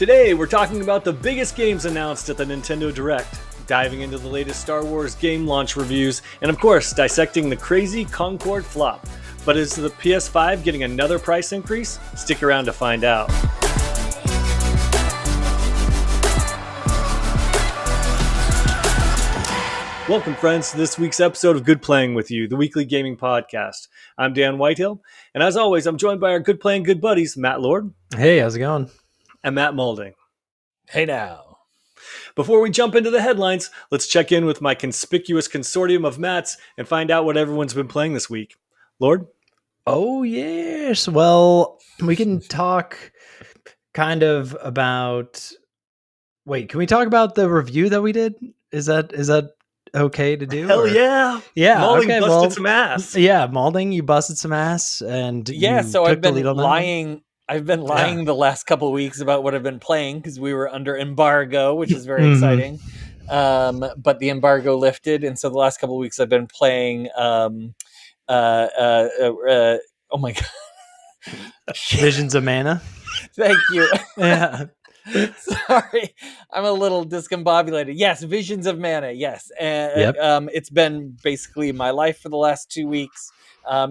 Today, we're talking about the biggest games announced at the Nintendo Direct, diving into the latest Star Wars game launch reviews, and of course, dissecting the crazy Concord flop. But is the PS5 getting another price increase? Stick around to find out. Welcome, friends, to this week's episode of Good Playing with You, the weekly gaming podcast. I'm Dan Whitehill, and as always, I'm joined by our Good Playing Good buddies, Matt Lord. Hey, how's it going? And Matt Maulding. Hey now. Before we jump into the headlines, let's check in with my conspicuous consortium of Matts and find out what everyone's been playing this week. Lord? Oh, yes. Well, we can talk kind of about... Wait, can we talk about the review that we did? Is that okay to do? Hell yeah. Yeah. Maulding busted some ass. Yeah, Maulding, you busted some ass. And so I've been lying. I've been lying the last couple of weeks about what I've been playing because we were under embargo, which is very exciting. But the embargo lifted, and so the last couple of weeks I've been playing. Oh my god! Visions of Mana. Thank you. Yeah. Sorry, I'm a little discombobulated. Yes, Visions of Mana. Yes, and it's been basically my life for the last 2 weeks.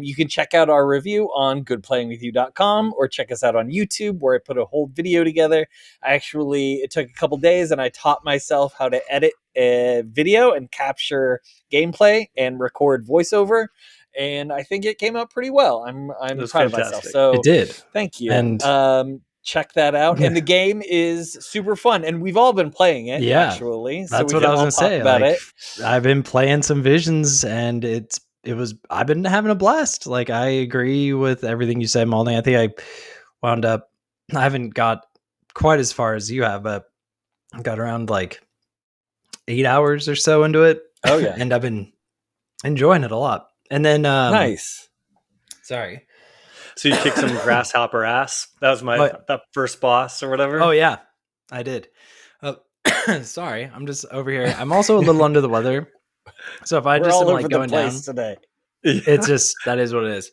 You can check out our review on goodplayingwithyou.com or check us out on YouTube, where I put a whole video together. It took a couple days, and I taught myself how to edit a video and capture gameplay and record voiceover. And I think it came out pretty well. I'm proud of myself. So it did. Thank you. And check that out. And the game is super fun, and we've all been playing it. Yeah, actually. That's what I was gonna say. About it. I've been playing some Visions, and I've been having a blast. Like, I agree with everything you said, Maulding. I think I haven't got quite as far as you have, but I got around like 8 hours or so into it. Oh yeah. And I've been enjoying it a lot. And then nice. Sorry. So you kicked some grasshopper ass. That was that first boss or whatever. Oh yeah, I did. Sorry, I'm just over here. I'm also a little under the weather. So if I just am like going down today, it's just, that is what it is.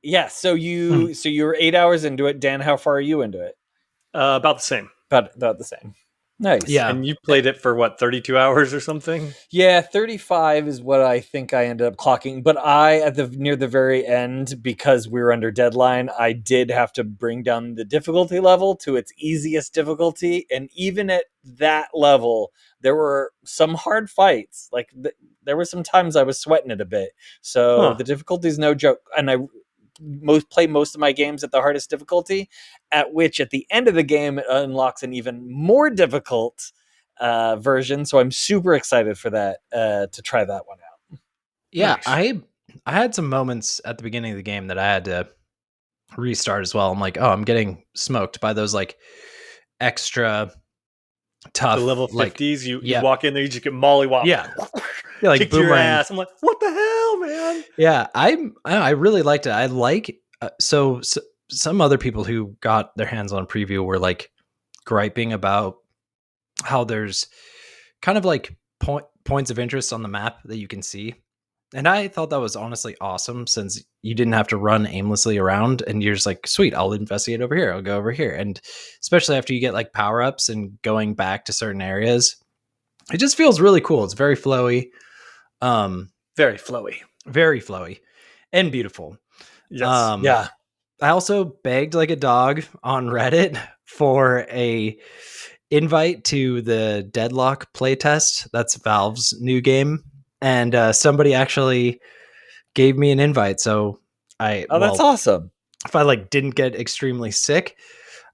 Yeah. So you're 8 hours into it. Dan, how far are you into it? About the same. About the same. Nice. Yeah. And you played it for what, 32 hours or something? Yeah, 35 is what I think I ended up clocking. But near the very end, because we were under deadline, I did have to bring down the difficulty level to its easiest difficulty. And even at that level, there were some hard fights. Like there were some times I was sweating it a bit. So the difficulty is no joke. And I play most of my games at the hardest difficulty, at which at the end of the game it unlocks an even more difficult version. So I'm super excited for that, to try that one out. Yeah, nice. I had some moments at the beginning of the game that I had to restart as well. I'm like, I'm getting smoked by those like extra tough, the level 50s. Like, you walk in there, you just get mollywopped. Yeah. Like kick your ass. I'm like, what the hell, man? Yeah, I really liked it. I like so some other people who got their hands on a preview were like griping about how there's kind of like points of interest on the map that you can see. And I thought that was honestly awesome, since you didn't have to run aimlessly around, and you're just like, sweet, I'll investigate over here. I'll go over here. And especially after you get like power-ups and going back to certain areas, it just feels really cool. It's very flowy. Very flowy and beautiful. Yes. Yeah. I also begged like a dog on Reddit for a invite to the Deadlock playtest. That's Valve's new game. And somebody actually gave me an invite. So that's awesome. If I like didn't get extremely sick,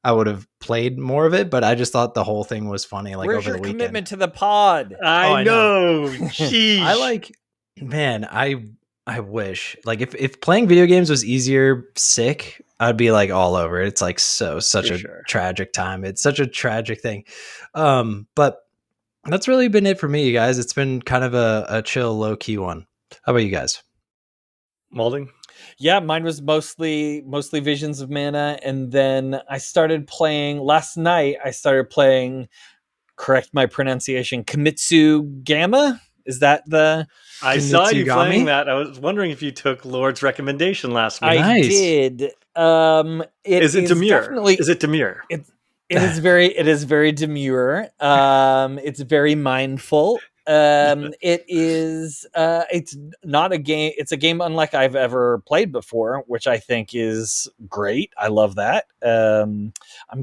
I would have played more of it, but I just thought the whole thing was funny. Like, where's over your the weekend. commitment to the pod? I know. Sheesh. I wish, like, if playing video games was easier sick, I'd be like all over it. It's like such a tragic time. It's such a tragic thing. But that's really been it for me, you guys. It's been kind of a chill, low key one. How about you guys? Maulding? Yeah, mine was mostly Visions of Mana, and then I started playing last night. Correct my pronunciation, Kimitsu Gamma. Is that the? I saw you playing Kunitsugami? that. I was wondering if you took Lord's recommendation last week. I Nice. did. It Is it is demure? definitely. Is it demure? It is very demure. It's very mindful. It is. It's not a game. It's a game unlike I've ever played before, which I think is great. I love that. I'm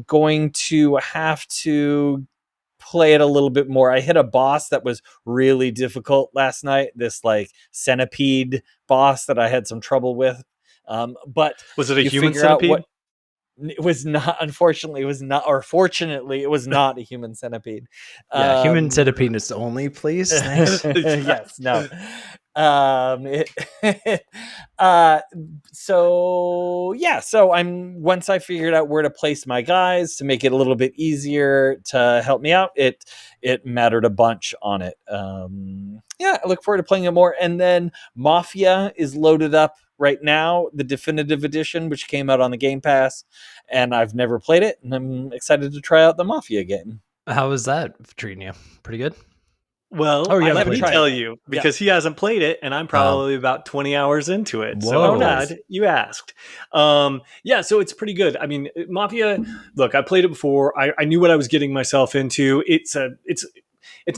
going to have to play it a little bit more. I hit a boss that was really difficult last night. This like centipede boss that I had some trouble with. But Was it a you human figure out centipede? what it was not. Unfortunately, it was not, or fortunately, it was not a human centipede. Yeah, human centipede is only, please. Thanks. Yes, no. Uh, so I'm once I figured out where to place my guys to make it a little bit easier to help me out. It mattered a bunch on it. I look forward to playing it more. And then Mafia is loaded up right now, the definitive edition, which came out on the Game Pass, and I've never played it, and I'm excited to try out the Mafia game. How is that treating you? Pretty good? Well, Oh, you haven't let me played it. tell you, because he hasn't played it, and I'm probably about 20 hours into it. So Whoa. I'm glad you asked. So it's pretty good. I mean, Mafia, look, I played it before. I knew what I was getting myself into. It's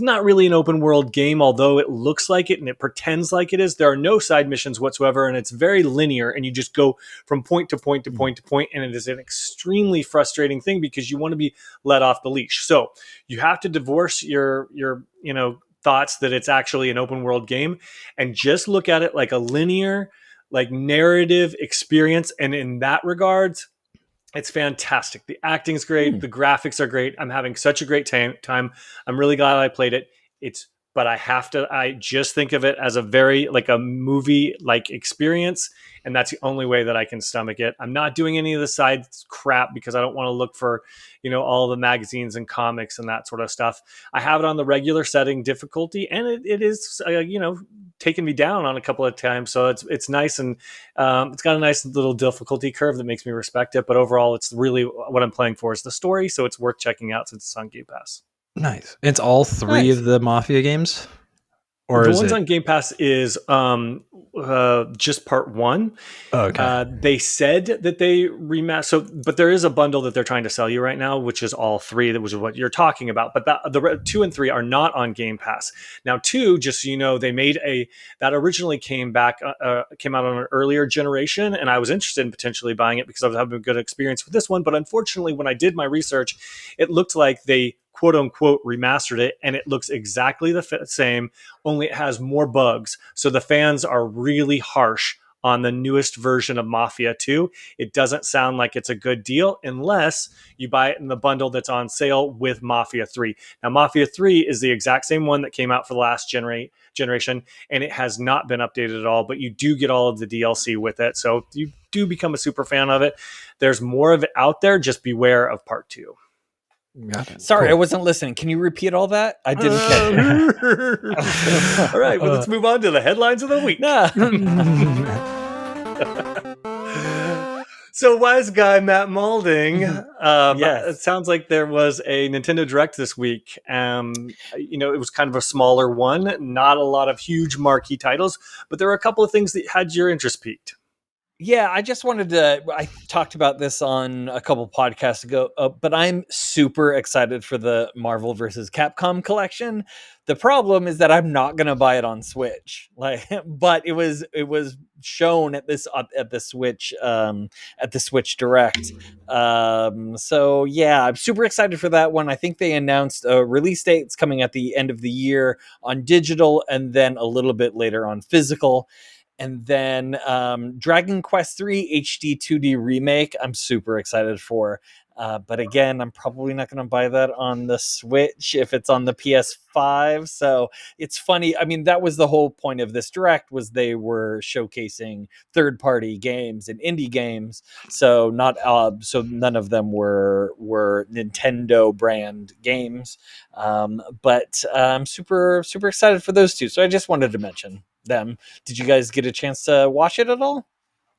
not really an open world game, although it looks like it and it pretends like it is. There are no side missions whatsoever, and it's very linear, and you just go from point to point to point to point, and it is an extremely frustrating thing because you want to be let off the leash. So you have to divorce your thoughts that it's actually an open world game and just look at it like a linear, like narrative experience. And in that regards, it's fantastic. The acting's great. The graphics are great. I'm having such a great time. I'm really glad I played it. But I just think of it as a very like a movie like experience. And that's the only way that I can stomach it. I'm not doing any of the side crap because I don't want to look for, all the magazines and comics and that sort of stuff. I have it on the regular setting difficulty, and it is, taken me down on a couple of times. So it's nice, and it's got a nice little difficulty curve that makes me respect it. But overall, it's really what I'm playing for is the story. So it's worth checking out since it's on Game Pass. Nice. It's all three Nice. of the Mafia games? Or The is ones it? on Game Pass is just part one. Okay. They said that they remaster, but there is a bundle that they're trying to sell you right now, which is all three. That was what you're talking about. But the 2 and 3 are not on Game Pass now. 2, just so you know, they made that originally came out on an earlier generation, and I was interested in potentially buying it because I was having a good experience with this one. But unfortunately, when I did my research, it looked like they quote unquote remastered it, and it looks exactly the same, only it has more bugs. So the fans are really harsh on the newest version of Mafia 2. It doesn't sound like it's a good deal unless you buy it in the bundle that's on sale with Mafia 3. Now, Mafia 3 is the exact same one that came out for the last generation, and it has not been updated at all, but you do get all of the DLC with it. So if you do become a super fan of it, there's more of it out there. Just beware of part 2. Got it. Sorry, Cool. I wasn't listening. Can you repeat all that? I didn't catch. All right, well, let's move on to the headlines of the week. So, wise guy Matt Maulding, Yes. it sounds like there was a Nintendo Direct this week. It was kind of a smaller one, not a lot of huge marquee titles, but there were a couple of things that had your interest piqued. Yeah, I just wanted to. I talked about this on a couple podcasts ago, but I'm super excited for the Marvel vs. Capcom collection. The problem is that I'm not going to buy it on Switch. But it was shown at the Switch Direct. So yeah, I'm super excited for that one. I think they announced a release date. It's coming at the end of the year on digital, and then a little bit later on physical. And then Dragon Quest III HD 2D remake, I'm super excited for. But again, I'm probably not going to buy that on the Switch if it's on the PS5. So it's funny. I mean, that was the whole point of this Direct, was they were showcasing third-party games and indie games. So none of them were Nintendo brand games. But I'm super, super excited for those two. So I just wanted to mention them. Did you guys get a chance to watch it at all?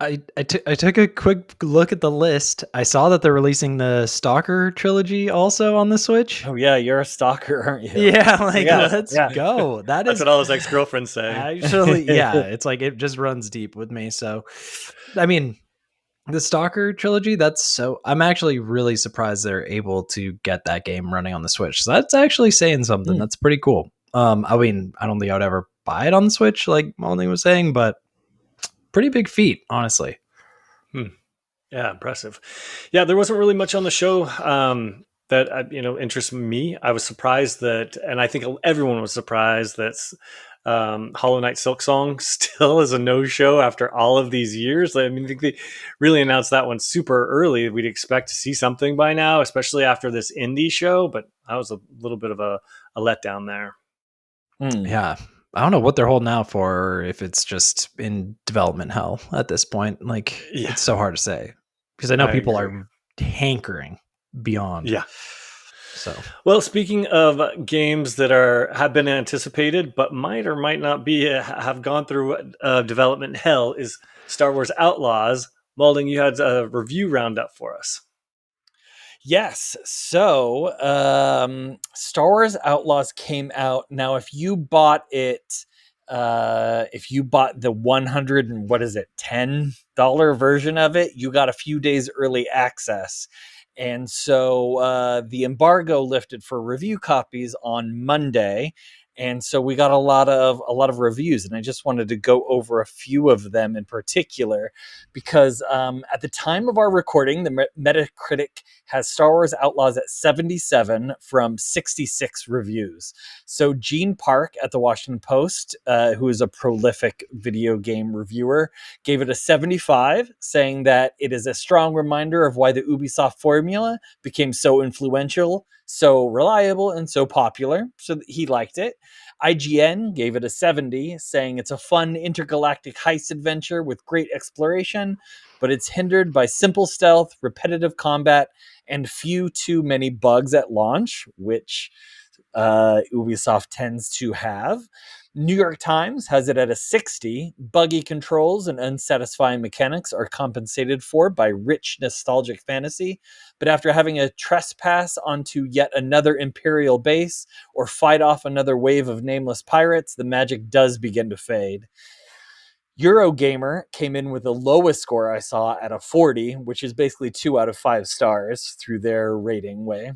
I took a quick look at the list. I saw that they're releasing the Stalker trilogy also on the Switch. Oh yeah, you're a stalker, aren't you? Yeah, like Yeah, let's yeah. go. That That's is what all his ex-girlfriends say. actually, yeah, it's like it just runs deep with me. So, I mean, the Stalker trilogy, I'm actually really surprised they're able to get that game running on the Switch. So that's actually saying something. Hmm. That's pretty cool. I mean, I don't think I would ever buy it on the Switch, like Maulding was saying, but pretty big feat, honestly. Yeah, impressive. Yeah, there wasn't really much on the show that interests me. I was surprised that, and I think everyone was surprised that Hollow Knight Silk Song still is a no-show after all of these years. I mean, I think they really announced that one super early. We'd expect to see something by now, especially after this indie show. But that was a little bit of a letdown there. Yeah. I don't know what they're holding out for, or if it's just in development hell at this point. Like, Yeah, it's so hard to say because I know I people agree. are hankering beyond. Yeah. So, Well, speaking of games that have been anticipated but might or might not be have gone through development hell is Star Wars Outlaws. Maulding, you had a review roundup for us. Yes. So, Star Wars Outlaws came out. Now, if you bought it, if you bought the 100 and what is it, $10 version of it, you got a few days early access. And so the embargo lifted for review copies on Monday. And so we got a lot of reviews, and I just wanted to go over a few of them in particular, because at the time of our recording, the Metacritic has Star Wars Outlaws at 77 from 66 reviews. So Gene Park at the Washington Post, who is a prolific video game reviewer, gave it a 75, saying that it is a strong reminder of why the Ubisoft formula became so influential, so reliable, and so popular. So he liked it. IGN gave it a 70, saying it's a fun intergalactic heist adventure with great exploration, but it's hindered by simple stealth, repetitive combat, and few too many bugs at launch, which Ubisoft tends to have. New York Times has it at a 60. Buggy controls and unsatisfying mechanics are compensated for by rich, nostalgic fantasy. But after having a trespass onto yet another Imperial base or fight off another wave of nameless pirates, the magic does begin to fade. Eurogamer came in with the lowest score I saw at a 40, which is basically 2 out of 5 stars through their rating way.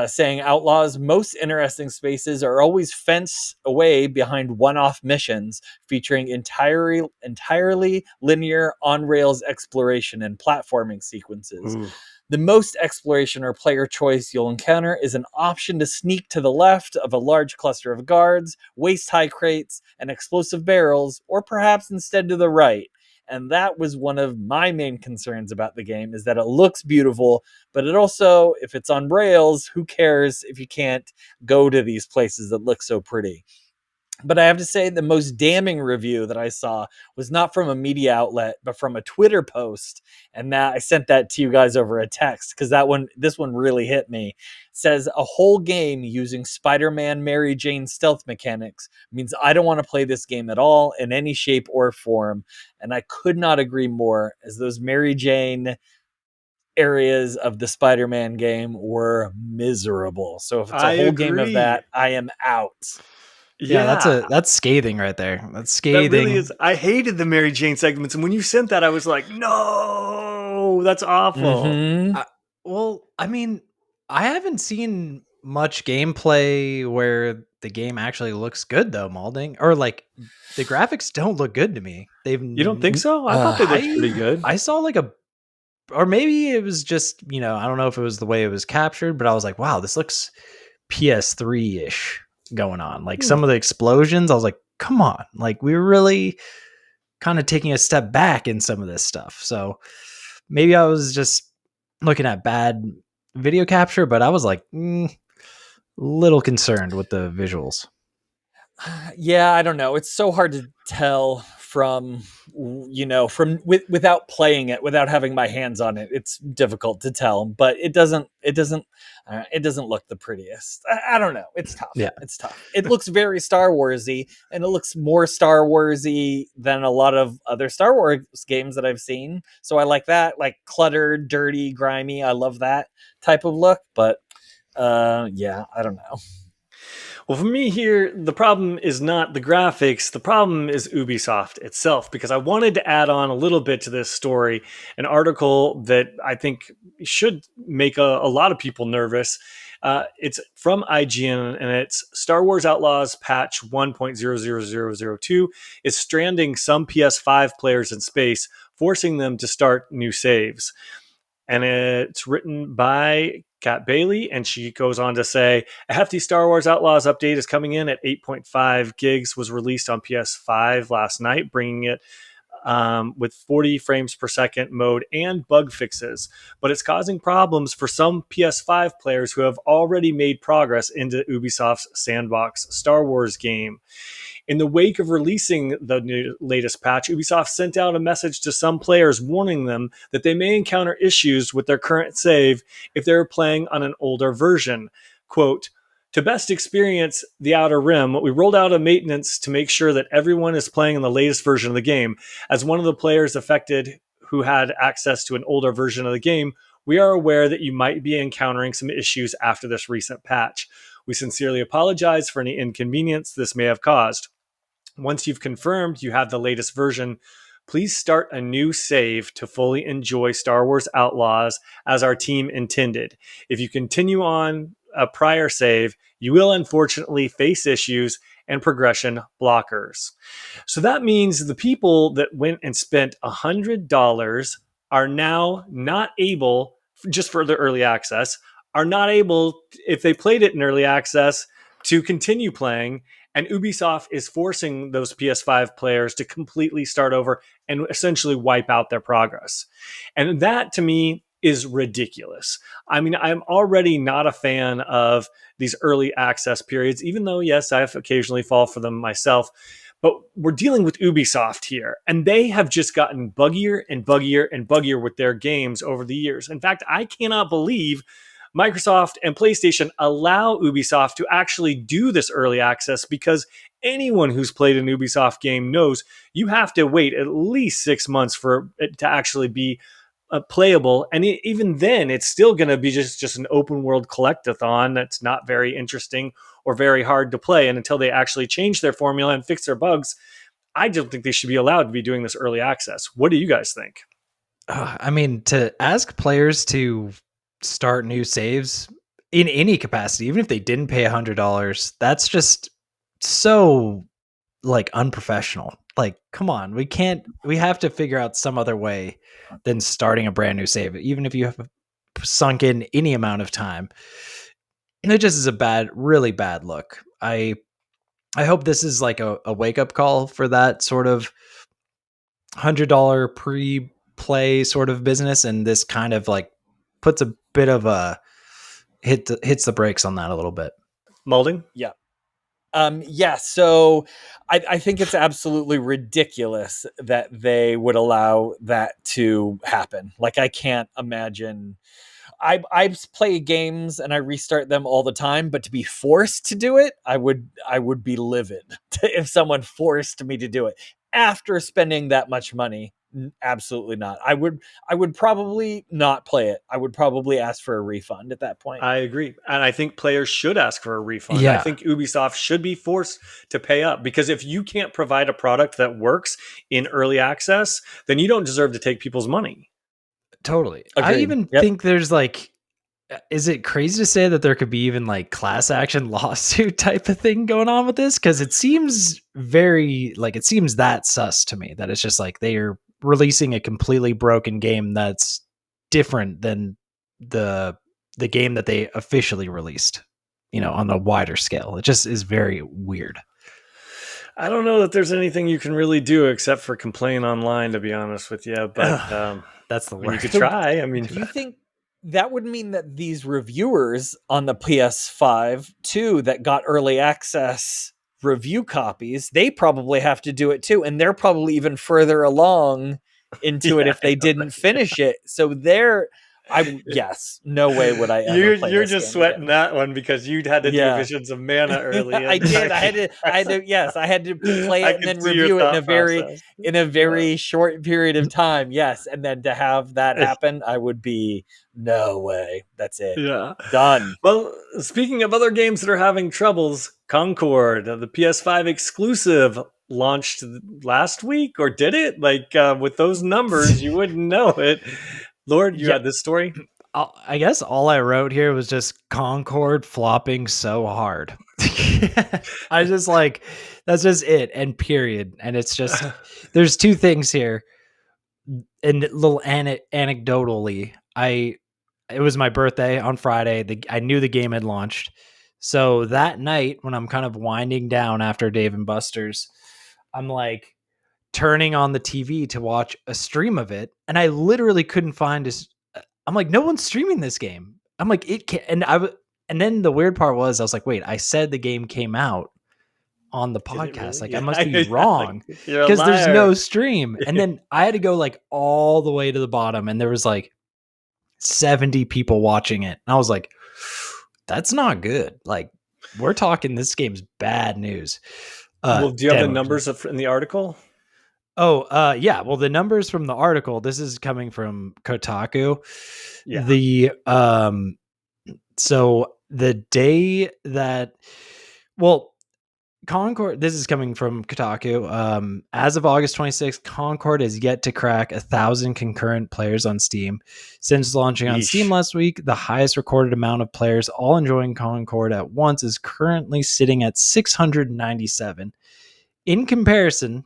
Saying Outlaws' most interesting spaces are always fenced away behind one-off missions featuring entirely linear on-rails exploration and platforming sequences. Ooh. The most exploration or player choice you'll encounter is an option to sneak to the left of a large cluster of guards, waist-high crates, and explosive barrels, or perhaps instead to the right. And that was one of my main concerns about the game, is that it looks beautiful, but it also, if it's on rails, who cares if you can't go to these places that look so pretty? But I have to say, the most damning review that I saw was not from a media outlet, but from a Twitter post. And that I sent that to you guys over a text, because this one really hit me. It says a whole game using Spider-Man Mary Jane stealth mechanics means I don't want to play this game at all in any shape or form. And I could not agree more, as those Mary Jane areas of the Spider-Man game were miserable. So if it's a I whole game of agree. that, I am out. yeah, Yeah, that's scathing right there. That's that really scathing. is. I hated the Mary Jane segments, and when you sent that, I was like, no, that's awful. Mm-hmm. I, well, I mean, I haven't seen much gameplay where the game actually looks good though, Maulding, or like the graphics don't look good to me. You don't think so? I thought they looked pretty good. I saw like or maybe it was just, I don't know if it was the way it was captured, but I was like, wow, this looks PS3 ish going on. Like some of the explosions, I was like, come on, like we were really kind of taking a step back in some of this stuff. So maybe I was just looking at bad video capture, but I was like, little concerned with the visuals. Yeah, I don't know. It's so hard to tell from without playing it, without having my hands on it. It's difficult to tell, but it doesn't look the prettiest. I don't know. It's tough. Yeah. It's tough. It looks very Star Warsy, and it looks more Star Warsy than a lot of other Star Wars games that I've seen. So I like that, like cluttered, dirty, grimy. I love that type of look, but yeah, I don't know. Well, for me here, the problem is not the graphics. The problem is Ubisoft itself, because I wanted to add on a little bit to this story, an article that I think should make a lot of people nervous. It's from IGN, and it's Star Wars Outlaws patch 1.00002 is stranding some PS5 players in space, forcing them to start new saves. And it's written by Kat Bailey, and she goes on to say, a hefty Star Wars Outlaws update is coming in at 8.5 gigs, was released on PS5 last night, bringing it with 40 frames per second mode and bug fixes. But it's causing problems for some PS5 players who have already made progress into Ubisoft's sandbox Star Wars game. In the wake of releasing the latest patch, Ubisoft sent out a message to some players warning them that they may encounter issues with their current save if they're playing on an older version. Quote, to best experience the Outer Rim, we rolled out a maintenance to make sure that everyone is playing in the latest version of the game. As one of the players affected who had access to an older version of the game, we are aware that you might be encountering some issues after this recent patch. We sincerely apologize for any inconvenience this may have caused. Once you've confirmed you have the latest version, please start a new save to fully enjoy Star Wars Outlaws as our team intended. If you continue on a prior save, you will unfortunately face issues and progression blockers. So that means the people that went and spent $100 are now not able, just for the early access, are not able, if they played it in early access, to continue playing. And Ubisoft is forcing those PS5 players to completely start over and essentially wipe out their progress. And that, to me, is ridiculous. I mean, I'm already not a fan of these early access periods, even though, yes, I've occasionally fall for them myself. But we're dealing with Ubisoft here, and they have just gotten buggier and buggier and buggier with their games over the years. In fact, I cannot believe Microsoft and PlayStation allow Ubisoft to actually do this early access, because anyone who's played an Ubisoft game knows you have to wait at least 6 months for it to actually be playable. And even then, it's still going to be just an open world collectathon that's not very interesting or very hard to play. And until they actually change their formula and fix their bugs, I don't think they should be allowed to be doing this early access. What do you guys think? I mean, to ask players to start new saves in any capacity, even if they didn't pay $100, that's just so like unprofessional. Like, come on, we have to figure out some other way than starting a brand new save, even if you have sunk in any amount of time. And it just is a really bad look. I hope this is like a wake up call for that sort of $100 pre-play sort of business, and this kind of like puts a bit of a hits the brakes on that a little bit. Maulding? Yeah. Yeah, so I think it's absolutely ridiculous that they would allow that to happen. Like, I can't imagine. I play games and I restart them all the time, but to be forced to do it, I would be livid if someone forced me to do it after spending that much money. Absolutely not. I would probably not play it. I would probably ask for a refund at that point. I agree. And I think players should ask for a refund. Yeah. I think Ubisoft should be forced to pay up, because if you can't provide a product that works in early access, then you don't deserve to take people's money. Totally. Agreed. I even think there's like, is it crazy to say that there could be even like class action lawsuit type of thing going on with this? Because it seems it seems that sus to me, that it's just like they are releasing a completely broken game that's different than the game that they officially released, on a wider scale. It just is very weird. I don't know that there's anything you can really do except for complain online, to be honest with you. But that's the word. you could try. I mean, do you think that would mean that these reviewers on the PS5 too that got early access review copies, they probably have to do it too, and they're probably even further along into it if they didn't finish it. So yes, no way would I ever play You're this just game sweating again. that one because you'd had to do Yeah. Visions of Mana early. I And did. I had to. Yes, I had to play I it and can then see your review it thought process. in a very short period of time. Yes, and then to have that happen, I would be no way. That's it. Yeah. Done. Well, speaking of other games that are having troubles, Concord, the PS5 exclusive, launched last week, or did it? Like with those numbers, you wouldn't know it. Lord, you Yeah. had this story. I guess all I wrote here was just Concord flopping so hard. I just like, that's just it, and period. And it's just, there's two things here. And little anecdotally, it was my birthday on Friday. I knew the game had launched. So that night, when I'm kind of winding down after Dave and Buster's, I'm like turning on the TV to watch a stream of it, and I literally couldn't find I'm like, no one's streaming this game. I'm like, it can't. And then the weird part was, I was like, wait, I said the game came out on the Did it podcast. really? Like, I Yeah, must be yeah, like, wrong you're a because there's no liar. stream. And then I had to go like all the way to the bottom, and there was like 70 people watching it. And I was like, that's not good. Like, we're talking, this game's bad news. Well, do you have the Dan, numbers in the article? Oh, yeah. Well, the numbers from the article, this is coming from Kotaku. Yeah. So the day that, well, Concord, this is coming from Kotaku. As of August 26th, Concord has yet to crack 1,000 concurrent players on Steam. Since launching on Steam Yeesh. last week, the highest recorded amount of players all enjoying Concord at once is currently sitting at 697. In comparison,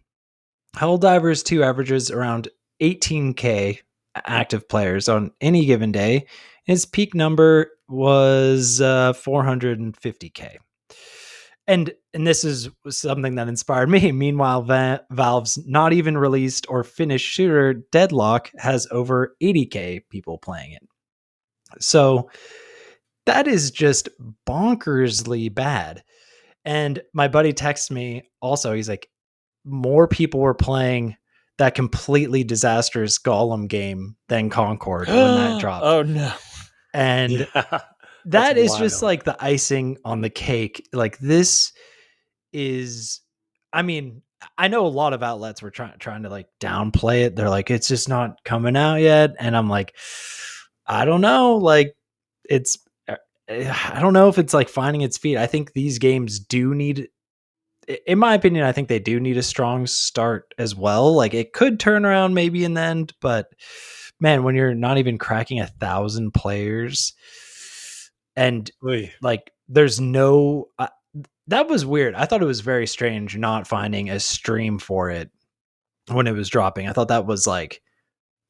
Helldivers 2 averages around 18k active players on any given day. Its peak number was 450k. And this is something that inspired me. Meanwhile, Valve's not even released or finished shooter Deadlock has over 80k people playing it. So that is just bonkersly bad. And my buddy texts me also. He's like, more people were playing that completely disastrous Gollum game than Concord when that dropped. Oh no. And Yeah, that is just wild. like the icing on the cake. Like, this is, I mean, I know a lot of outlets were trying to like downplay it. They're like, it's just not coming out yet. And I'm like, I don't know. Like, I don't know if it's like finding its feet. I think these games do need, in my opinion, I think they do need a strong start as well. Like, it could turn around maybe in the end, but man, when you're not even cracking 1,000 players, and Oy. like there's no, that was weird. I thought it was very strange not finding a stream for it when it was dropping. I thought that was like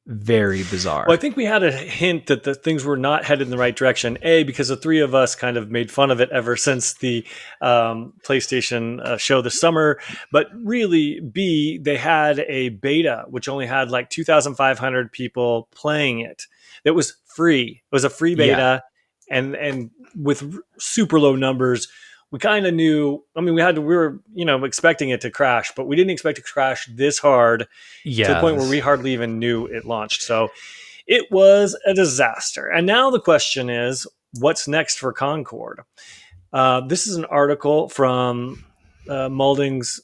very bizarre. Well, I think we had a hint that the things were not headed in the right direction. A, because the three of us kind of made fun of it ever since the PlayStation show this summer. But really, B, they had a beta, which only had like 2,500 people playing it. It was free. It was a free beta. And with super low numbers, we kind of knew. I mean, we were expecting it to crash, but we didn't expect it to crash this hard to the point where we hardly even knew it launched. So it was a disaster. And now the question is, what's next for Concord? This is an article from Maulding's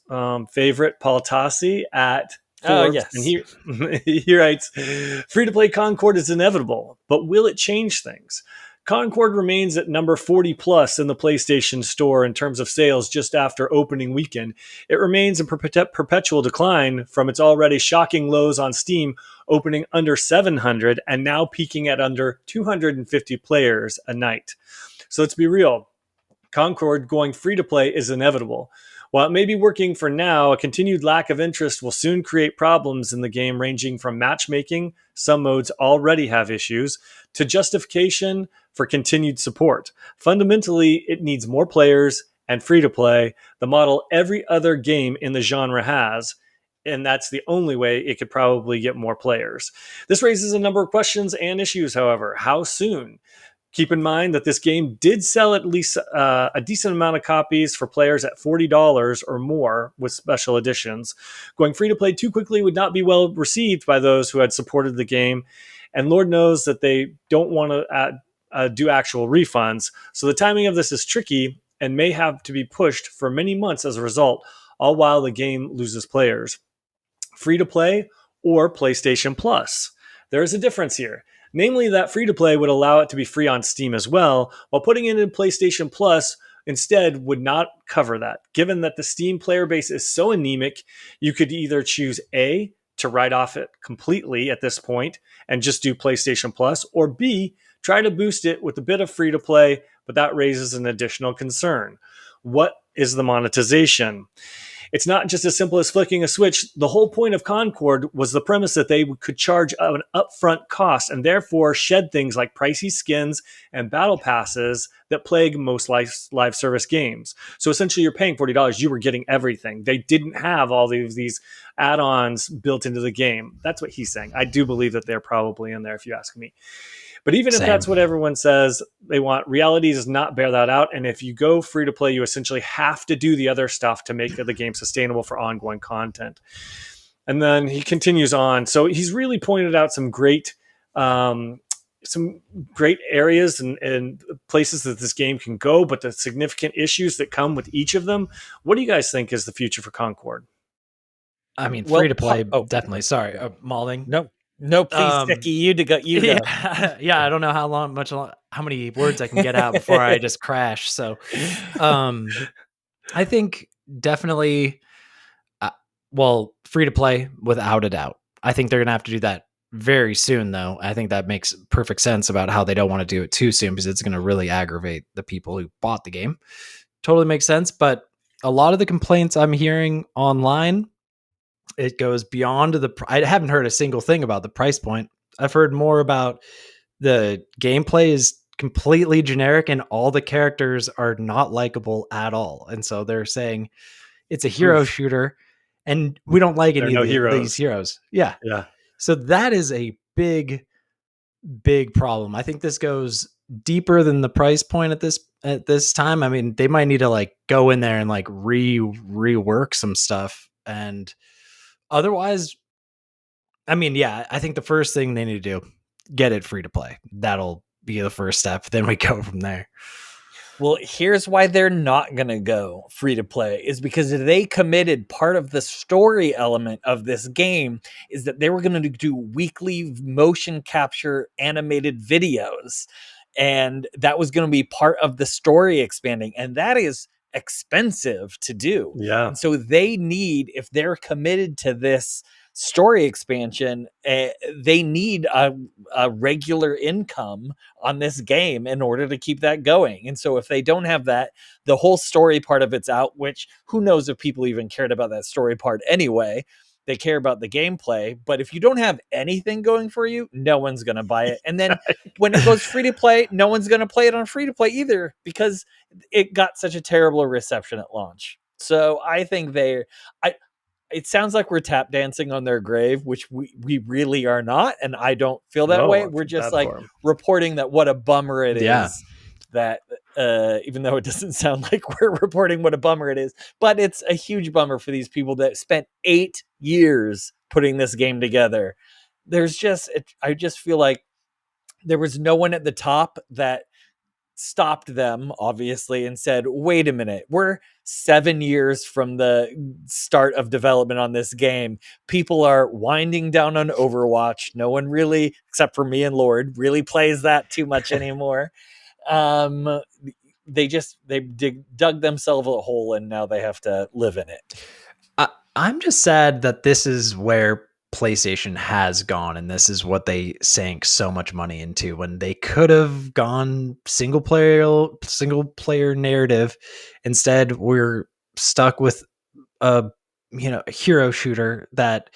favorite, Paul Tassi at Forbes. Oh, yes. And he writes, free-to-play Concord is inevitable, but will it change things? Concord remains at number 40 plus in the PlayStation Store in terms of sales just after opening weekend. It remains in perpetual decline from its already shocking lows on Steam, opening under 700 and now peaking at under 250 players a night. So let's be real. Concord going free to play is inevitable. While it may be working for now, a continued lack of interest will soon create problems in the game, ranging from matchmaking, some modes already have issues, to justification for continued support. Fundamentally, it needs more players and free to play, the model every other game in the genre has, and that's the only way it could probably get more players. This raises a number of questions and issues, however. How soon? Keep in mind that this game did sell at least a decent amount of copies for players at $40 or more with special editions. Going free to play too quickly would not be well received by those who had supported the game. And Lord knows that they don't want to do actual refunds. So the timing of this is tricky and may have to be pushed for many months as a result, all while the game loses players. Free to play or PlayStation Plus. There is a difference here. Namely, that free to play would allow it to be free on Steam as well, while putting it in PlayStation Plus instead would not cover that. Given that the Steam player base is so anemic, you could either choose A, to write off it completely at this point and just do PlayStation Plus, or B, try to boost it with a bit of free to play, but that raises an additional concern. What is the monetization? It's not just as simple as flicking a switch. The whole point of Concord was the premise that they could charge an upfront cost and therefore shed things like pricey skins and battle passes that plague most live service games. So essentially you're paying $40, you were getting everything. They didn't have all these add-ons built into the game. That's what he's saying. I do believe that they're probably in there if you ask me. But even if that's what everyone says they want, reality does not bear that out. And if you go free to play, you essentially have to do the other stuff to make the game sustainable for ongoing content. And then he continues on. So he's really pointed out some great areas and places that this game can go, but the significant issues that come with each of them. What do you guys think is the future for Concord? I mean, free to play, definitely. Sorry, Maulding. No, please, Sticky, you go. Yeah, I don't know how many words I can get out before I just crash. So, I think definitely, free to play without a doubt. I think they're gonna have to do that very soon, though. I think that makes perfect sense about how they don't want to do it too soon because it's gonna really aggravate the people who bought the game. Totally makes sense, but a lot of the complaints I'm hearing online, it goes beyond I haven't heard a single thing about the price point. I've heard more about the gameplay is completely generic and all the characters are not likable at all. And so they're saying it's a hero shooter and we don't like any of these heroes. Yeah. So that is a big, big problem. I think this goes deeper than the price point at this time. I mean, they might need to like go in there and like rework some stuff. And otherwise, I mean, yeah, I think the first thing they need to do, get it free to play. That'll be the first step. Then we go from there. Well, here's why they're not going to go free to play is because they committed part of the story element of this game is that they were going to do weekly motion capture animated videos. And that was going to be part of the story expanding. And that is expensive to do. Yeah. And so they need, if they're committed to this story expansion, they need a regular income on this game in order to keep that going. And so if they don't have that, the whole story part of it's out, which who knows if people even cared about that story part anyway. They care about the gameplay, but if you don't have anything going for you, no one's going to buy it. And then when it goes free to play, no one's going to play it on free to play either because it got such a terrible reception at launch. So I think it sounds like we're tap dancing on their grave, which we really are not. And I don't feel that way. We're just like reporting that what a bummer it is that even though it doesn't sound like we're reporting what a bummer it is, but it's a huge bummer for these people that spent 8 years putting this game together. I just feel like there was no one at the top that stopped them, obviously, and said, wait a minute, we're 7 years from the start of development on this game. People are winding down on Overwatch. No one really, except for me and Lord, really plays that too much anymore. They dug themselves a hole and now they have to live in it. I'm just sad that this is where PlayStation has gone, and this is what they sank so much money into when they could have gone single player narrative. Instead, we're stuck with a hero shooter that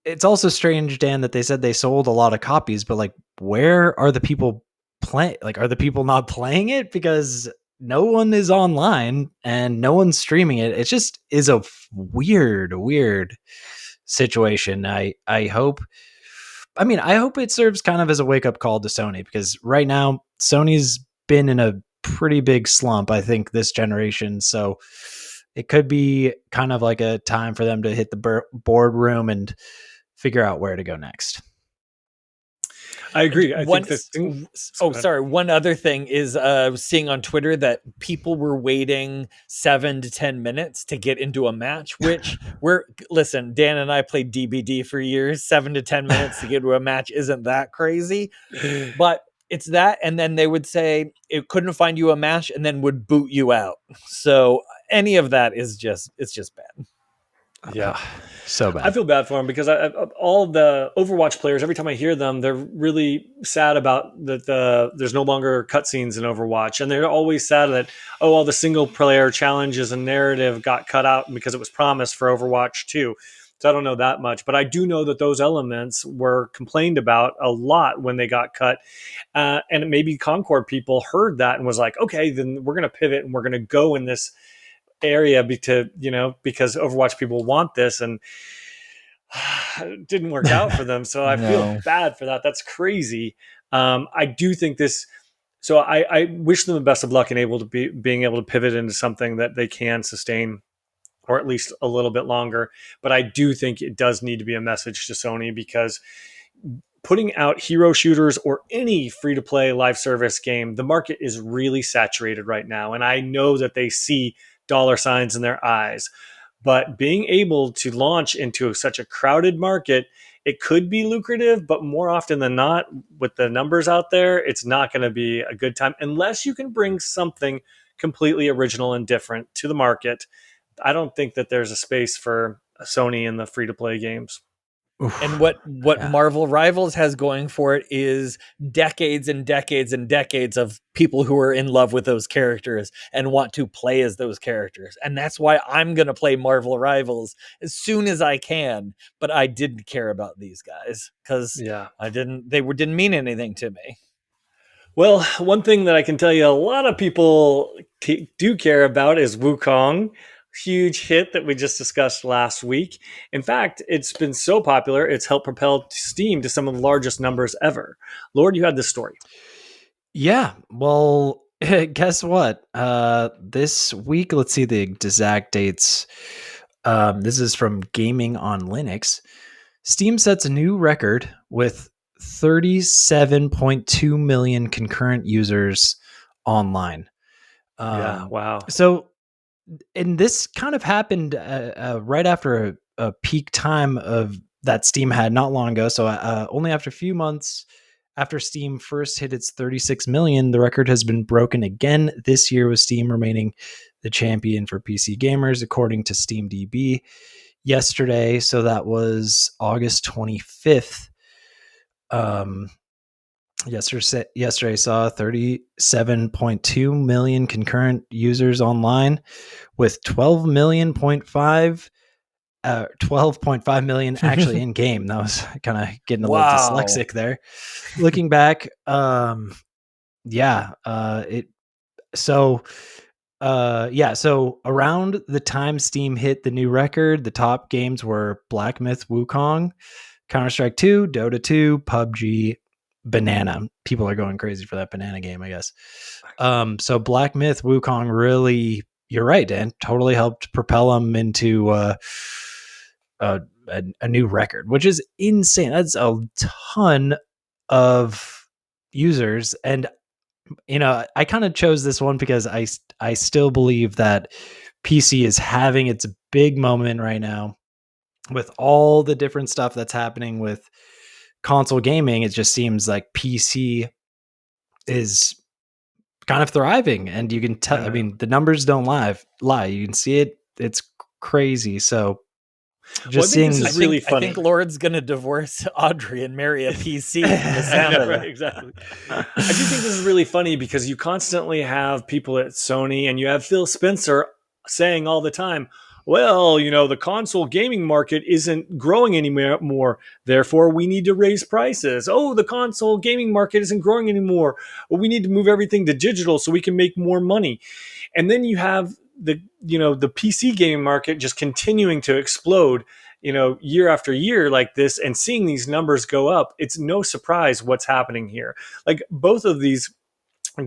it's also strange, Dan, that they said they sold a lot of copies, but like, where are the people playing? Like, are the people not playing it because no one is online and no one's streaming it? It just is a weird situation. I hope it serves kind of as a wake up call to Sony, because right now Sony's been in a pretty big slump, I think, this generation. So it could be kind of like a time for them to hit the boardroom and figure out where to go next. I agree. I think this. One other thing is seeing on Twitter that people were waiting 7 to 10 minutes to get into a match, which listen, Dan and I played DBD for years. 7 to 10 minutes to get to a match isn't that crazy, but it's that. And then they would say it couldn't find you a match and then would boot you out. So any of that is just bad. Yeah. So bad. I feel bad for them because all the Overwatch players, every time I hear them, they're really sad about that there's no longer cutscenes in Overwatch. And they're always sad that, all the single player challenges and narrative got cut out because it was promised for Overwatch 2. So I don't know that much. But I do know that those elements were complained about a lot when they got cut. And maybe Concord people heard that and was like, okay, then we're going to pivot and we're going to go in this area because Overwatch people want this, and it didn't work out for them. So I feel bad for that. That's crazy. I do think this. So I wish them the best of luck in being able to pivot into something that they can sustain, or at least a little bit longer. But I do think it does need to be a message to Sony, because putting out hero shooters or any free-to-play live service game, the market is really saturated right now. And I know that they see dollar signs in their eyes, but being able to launch into such a crowded market, it could be lucrative, but more often than not, with the numbers out there, it's not going to be a good time unless you can bring something completely original and different to the market. I don't think that there's a space for Sony in the free-to-play games. Oof. And what Marvel Rivals has going for it is decades and decades and decades of people who are in love with those characters and want to play as those characters. And that's why I'm going to play Marvel Rivals as soon as I can. But I didn't care about these guys because they didn't mean anything to me. Well, one thing that I can tell you a lot of people do care about is Wukong. Huge hit that we just discussed last week. In fact, it's been so popular, it's helped propel Steam to some of the largest numbers ever. Lord, you had this story. Yeah, well, guess what? This week, let's see the exact dates. This is from Gaming on Linux. Steam sets a new record with 37.2 million concurrent users online. Wow. So, and this kind of happened right after a peak time of that Steam had not long ago. So only after a few months after Steam first hit its 36 million, the record has been broken again this year, with Steam remaining the champion for PC gamers, according to SteamDB yesterday. So that was August 25th. Yesterday saw 37.2 million concurrent users online, with 12.5 million actually in game. That was kind of getting a little dyslexic there. Looking back, so around the time Steam hit the new record, the top games were Black Myth Wukong, Counter-Strike 2, Dota 2, PUBG, Banana. People are going crazy for that Banana game, I guess. So Black Myth Wukong really, you're right, Dan, totally helped propel them into a new record, which is insane. That's a ton of users. And I kind of chose this one because I still believe that PC is having its big moment right now with all the different stuff that's happening with console gaming. It just seems like PC is kind of thriving, and you can tell. I mean, the numbers don't lie. You can see it. It's crazy. So just seeing this is really funny. I think Lord's gonna divorce Audrey and marry a PC. The sound of it. Exactly. I do think this is really funny because you constantly have people at Sony, and you have Phil Spencer saying all the time, well, the console gaming market isn't growing anymore. Therefore, we need to raise prices. Oh, the console gaming market isn't growing anymore. Well, we need to move everything to digital so we can make more money. And then you have the PC gaming market just continuing to explode, year after year like this, and seeing these numbers go up. It's no surprise what's happening here. Like both of these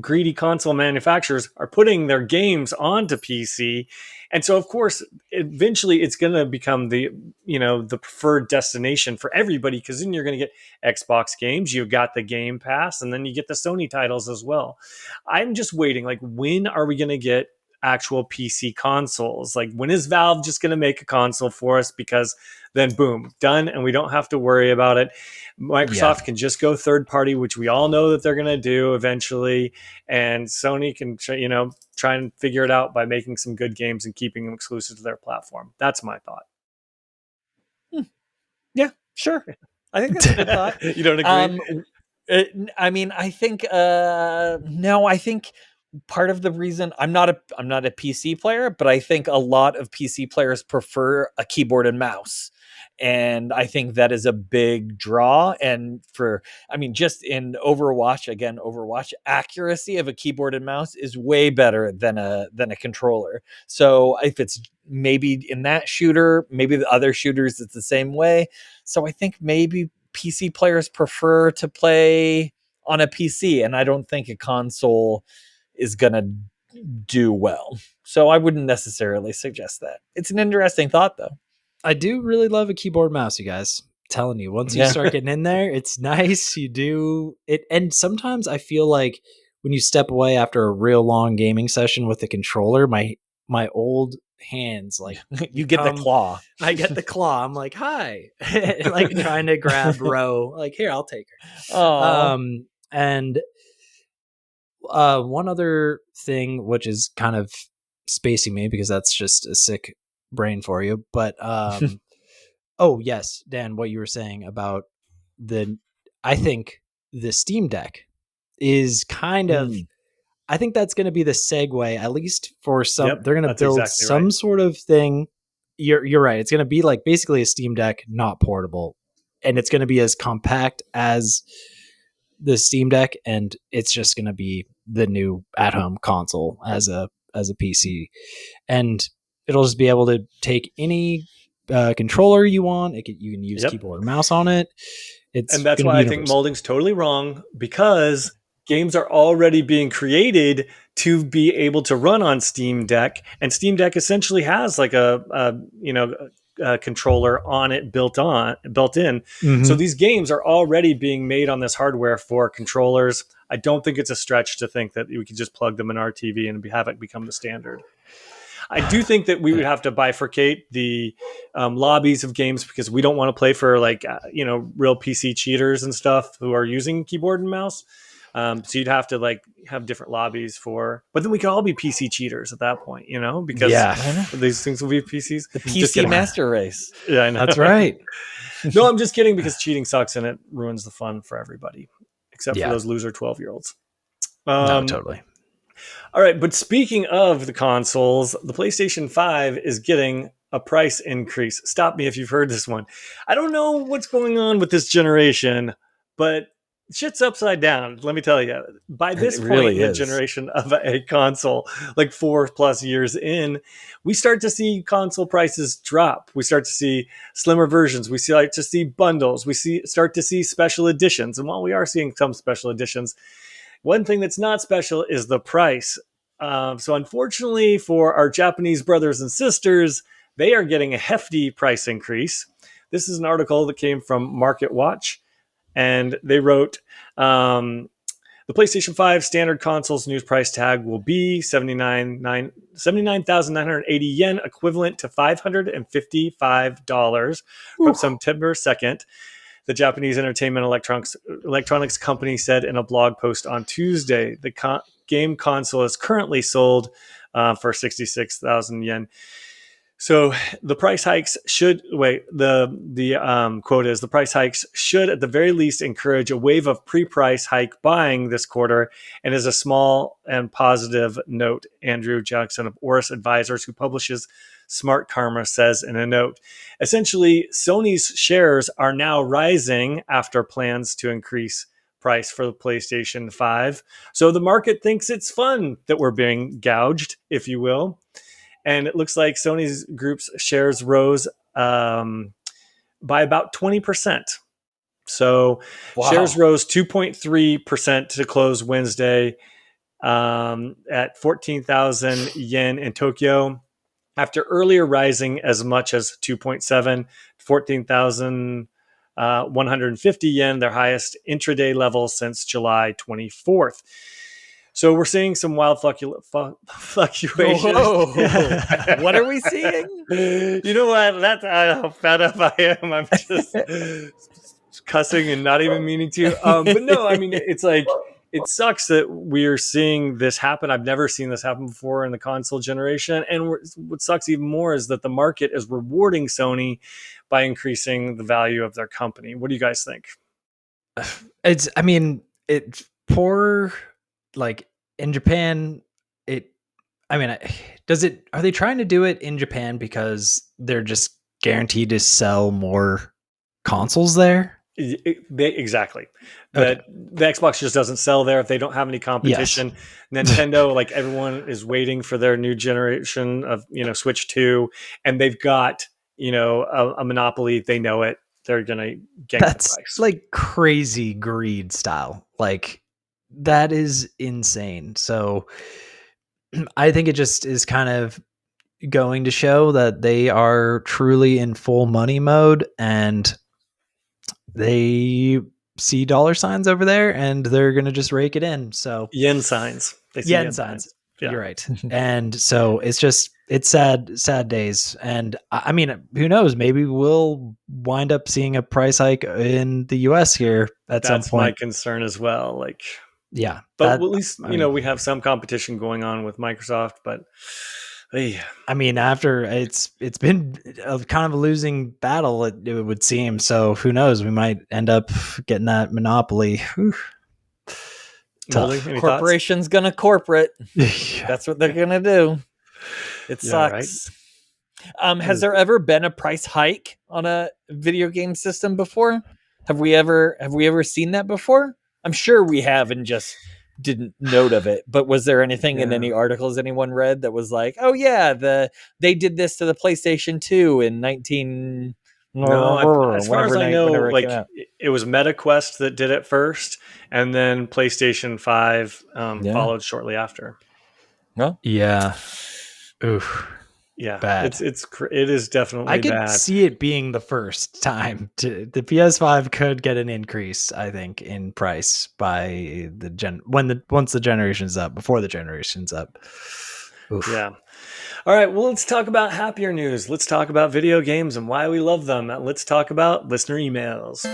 greedy console manufacturers are putting their games onto PC. And so, of course, eventually it's going to become the preferred destination for everybody, because then you're going to get Xbox games, you've got the Game Pass, and then you get the Sony titles as well. I'm just waiting. Like, when are we going to get actual PC consoles? Like, when is Valve just going to make a console for us? Because then boom, done, and we don't have to worry about it. Microsoft can just go third party, which we all know that they're going to do eventually, and Sony can try and figure it out by making some good games and keeping them exclusive to their platform. That's my thought. Yeah, sure. I think that's a good thought. You don't agree? I mean, I think no, I think part of the reason I'm not a PC player, but I think a lot of PC players prefer a keyboard and mouse. And I think that is a big draw. And just in Overwatch, accuracy of a keyboard and mouse is way better than a controller. So if it's maybe in that shooter, maybe the other shooters, it's the same way. So I think maybe PC players prefer to play on a PC, and I don't think a console is going to do well. So I wouldn't necessarily suggest that. It's an interesting thought, though. I do really love a keyboard mouse, you guys. I'm telling you, once you start getting in there, it's nice. You do it. And sometimes I feel like when you step away after a real long gaming session with the controller, my old hands, like, you get the claw. I get the claw. I'm like, hi, like trying to grab Ro. Like, here, I'll take her. And one other thing, which is kind of spacing me because that's just a sick brain for you, but oh yes, Dan, what you were saying about I think the Steam Deck is kind of, I think that's going to be the segue, at least for some. They're going to build exactly some sort of thing. You're right. It's going to be like basically a Steam Deck, not portable, and it's going to be as compact as the Steam Deck, and it's just going to be the new at-home console as a PC, and it'll just be able to take any controller you want. You can use keyboard and mouse on it. And that's why I think Maulding's totally wrong, because games are already being created to be able to run on Steam Deck, and Steam Deck essentially has like a controller on it built in. Mm-hmm. So these games are already being made on this hardware for controllers. I don't think it's a stretch to think that we could just plug them in our TV and have it become the standard. I do think that we would have to bifurcate the lobbies of games, because we don't want to play for real PC cheaters and stuff who are using keyboard and mouse. So you'd have to have different lobbies but then we could all be PC cheaters at that point, because these things will be PCs. The PC master race. Yeah, I know. That's right. No, I'm just kidding, because cheating sucks and it ruins the fun for everybody, except for those loser 12-year-olds. No, totally. All right, but speaking of the consoles, the PlayStation 5 is getting a price increase. Stop me if you've heard this one. I don't know what's going on with this generation, but shit's upside down. Let me tell you. By this point in the generation of a console, like 4+ years in, we start to see console prices drop. We start to see slimmer versions. We start to see bundles. We start to see special editions. And while we are seeing some special editions, one thing that's not special is the price. So unfortunately for our Japanese brothers and sisters, they are getting a hefty price increase. This is an article that came from Market Watch, and they wrote, the PlayStation 5 standard console's new price tag will be 79,980 yen, equivalent to $555 from September 2nd. The Japanese entertainment electronics company said in a blog post on Tuesday. The game console is currently sold for 66,000 yen. So the price hikes should the quote is, the price hikes should at the very least encourage a wave of pre-price hike buying this quarter, and is a small and positive note. Andrew Jackson of Oris Advisors, who publishes Smart Karma, says in a note. Essentially, Sony's shares are now rising after plans to increase price for the PlayStation 5. So the market thinks it's fun that we're being gouged, if you will. And it looks like Sony's group's shares rose by about 20%. So shares rose 2.3% to close Wednesday. at 14,000 yen in Tokyo, after earlier rising as much as 2.7, 14,150 yen, their highest intraday level since July 24th. So we're seeing some wild fluctuations. Whoa. What are we seeing? You know what? That's how fed up I am. I'm just cussing and not even meaning to. But no, I mean, it's like, it sucks that we're seeing this happen. I've never seen this happen before in the console generation. And what sucks even more is that the market is rewarding Sony by increasing the value of their company. What do you guys think? It's poor, like in Japan, are they trying to do it in Japan because they're just guaranteed to sell more consoles there? Exactly. Okay. The Xbox just doesn't sell there if they don't have any competition. Yes. Nintendo, like everyone is waiting for their new generation of, Switch 2, and they've got, a monopoly. They know it. They're going to get the price. Like crazy greed style. Like that is insane. So I think it just is kind of going to show that they are truly in full money mode, and they see dollar signs over there and they're going to just rake it in. So yen signs. They see yen signs. Yeah. You're right. And so it's sad days. And I mean, who knows? Maybe we'll wind up seeing a price hike in the US here at some point. That's my concern as well. Like, yeah, but at least, we have some competition going on with Microsoft, but I mean, after it's been a kind of a losing battle, it would seem. So who knows? We might end up getting that monopoly. Corporation's gonna corporate. That's what they're gonna do. It sucks. Right? Has there ever been a price hike on a video game system before? Have we ever seen that before? I'm sure we have and just didn't note of it. But was there anything in any articles anyone read that was like, oh yeah, they did this to the PlayStation 2 in 19 No, as far as I know, like it was MetaQuest that did it first, and then PlayStation 5 followed shortly after. No, yeah, oof, yeah, bad. It is definitely. I could bad. see it being the first time the PS5 could get an increase. I think in price by once the generation's up, before the generation's up. Oof. Yeah. All right, well, let's talk about happier news. Let's talk about video games and why we love them. Let's talk about listener emails.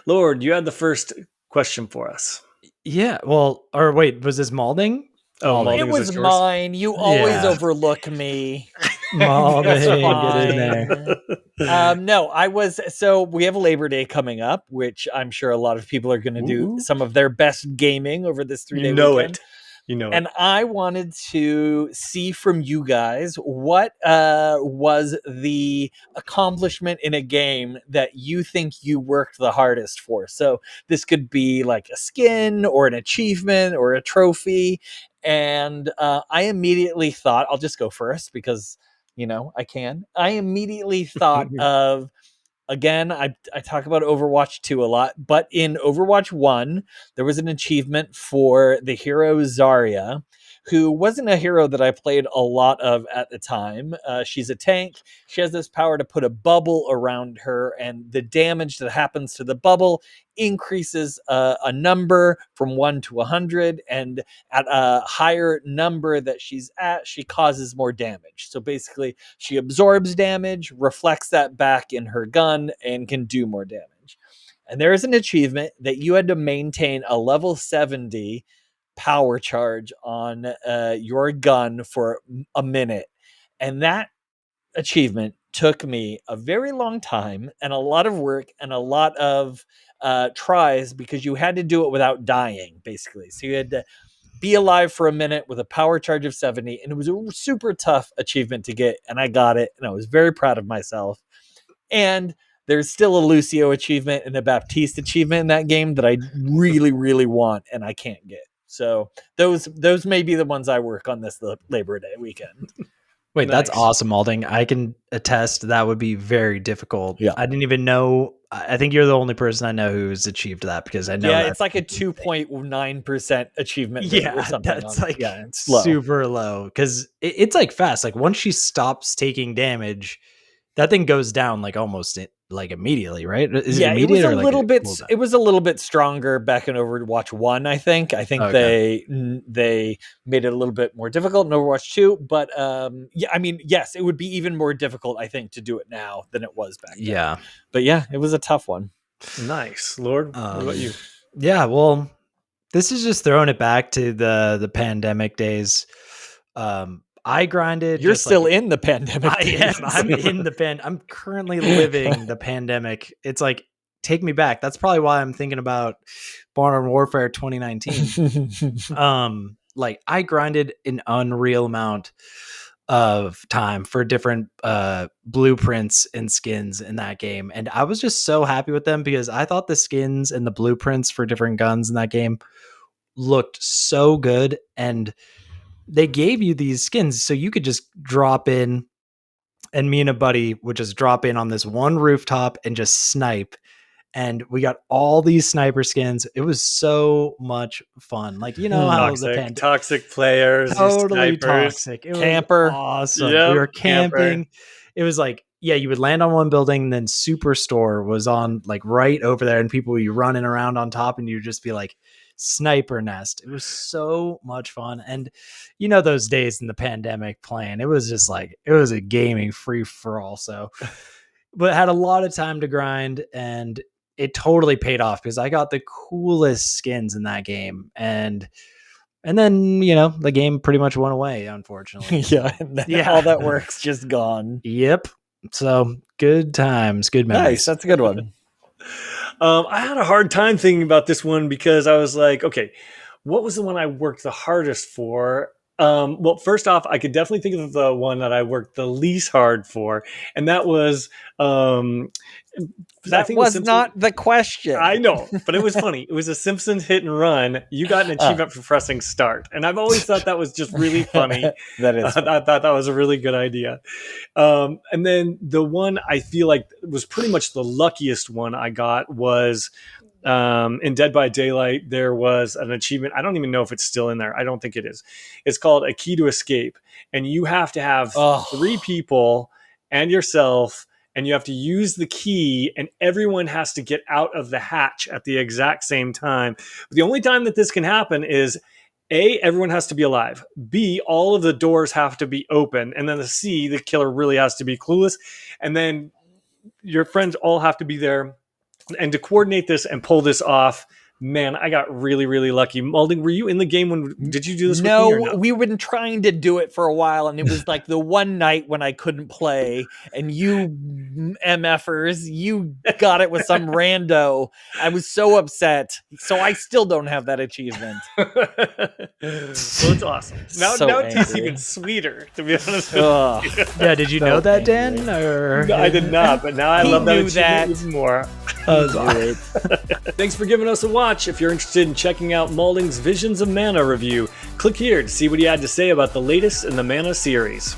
Lord, you had the first question for us. Yeah, well, or wait, was this Maulding? Oh, Maulding, it was mine. You always overlook me. Maulding, get in there. No, so we have Labor Day coming up, which I'm sure a lot of people are going to do some of their best gaming over this 3-day weekend. And I wanted to see from you guys what was the accomplishment in a game that you think you worked the hardest for. So this could be like a skin or an achievement or a trophy. And I immediately thought, I'll just go first because, I can. I immediately thought of, again, I talk about Overwatch 2 a lot, but in Overwatch 1, there was an achievement for the hero Zarya, who wasn't a hero that I played a lot of at the time. She's a tank. She has this power to put a bubble around her, and the damage that happens to the bubble increases a number from 1 to 100, and at a higher number that she's at, she causes more damage. So basically, she absorbs damage, reflects that back in her gun, and can do more damage. And there is an achievement that you had to maintain a level 70 power charge on your gun for a minute. And that achievement took me a very long time and a lot of work and a lot of tries, because you had to do it without dying, basically. So you had to be alive for a minute with a power charge of 70, and it was a super tough achievement to get, and I got it, and I was very proud of myself. And there's still a Lucio achievement and a Baptiste achievement in that game that I really, really want, and I can't get. So those may be the ones I work on this Labor Day weekend. Wait, nice. That's awesome, Maulding. I can attest that would be very difficult. Yeah. I didn't even know I think you're the only person I know who's achieved that, because I know it's like a 2.9% achievement rate or something. That's like it's low. super low, because it's like fast. Like once she stops taking damage, that thing goes down like almost like immediately, right? Is it immediate, it was or a like little bit. cooldown? It was a little bit stronger back in Overwatch 1. I think Okay. they made it a little bit more difficult in Overwatch 2. But I mean, yes, it would be even more difficult, I think, to do it now than it was back then. Yeah. But yeah, it was a tough one. Nice, Lord. What about you? Yeah, well, this is just throwing it back to the pandemic days. I grinded. You're just still like, in the pandemic. I am. I'm in the I'm currently living the pandemic. It's like, take me back. That's probably why I'm thinking about Modern Warfare 2019. Like I grinded an unreal amount of time for different blueprints and skins in that game, and I was just so happy with them, because I thought the skins and the blueprints for different guns in that game looked so good, and they gave you these skins so you could just drop in, and me and a buddy would just drop in on this one rooftop and just snipe. And we got all these sniper skins. It was so much fun. Like, you know how the toxic players, totally snipers. toxic. It Camper. was awesome. Yep, We were camper. camping. It was like, yeah, you would land on one building, and then Superstore was on like right over there, and people would be running around on top, and you'd just be like, sniper nest. It was so much fun. And you know, those days in the pandemic playing, it was just like, it was a gaming free for all. So, but had a lot of time to grind, and it totally paid off, because I got the coolest skins in that game. And then, you know, the game pretty much went away, unfortunately. All that work's just gone. Yep. So good times, good memories. Nice. That's a good one. I had a hard time thinking about this one, because I was like, okay, what was the one I worked the hardest for? Well, first off, I could definitely think of the one that I worked the least hard for, and that was that was not the question. I know, but it was funny. It was a Simpsons hit and run. You got an achievement for pressing start, and I've always thought that was just really funny. That is. I thought that was a really good idea. And then the one I feel like was pretty much the luckiest one I got was in Dead by Daylight. There was an achievement. I don't even know if it's still in there. I don't think it is. It's called A Key to Escape, and you have to have 3 people and yourself, and you have to use the key, and everyone has to get out of the hatch at the exact same time. But the only time that this can happen is A, everyone has to be alive. B, all of the doors have to be open. And then C, the killer really has to be clueless. And then your friends all have to be there. And to coordinate this and pull this off, man, I got really, really lucky. Maulding, were you in the game when did you do this? No, with me or no? We've been trying to do it for a while, and it was like the one night when I couldn't play, and you MFers, you got it with some rando. I was so upset. So I still don't have that achievement. Well, it's awesome. Now it tastes even sweeter, to be honest with you. Yeah, did you know that, Dan? Or No, I did not, but now I love that achievement even more. Thanks for giving us a watch. If you're interested in checking out Maulding's Visions of Mana review, click here to see what he had to say about the latest in the Mana series.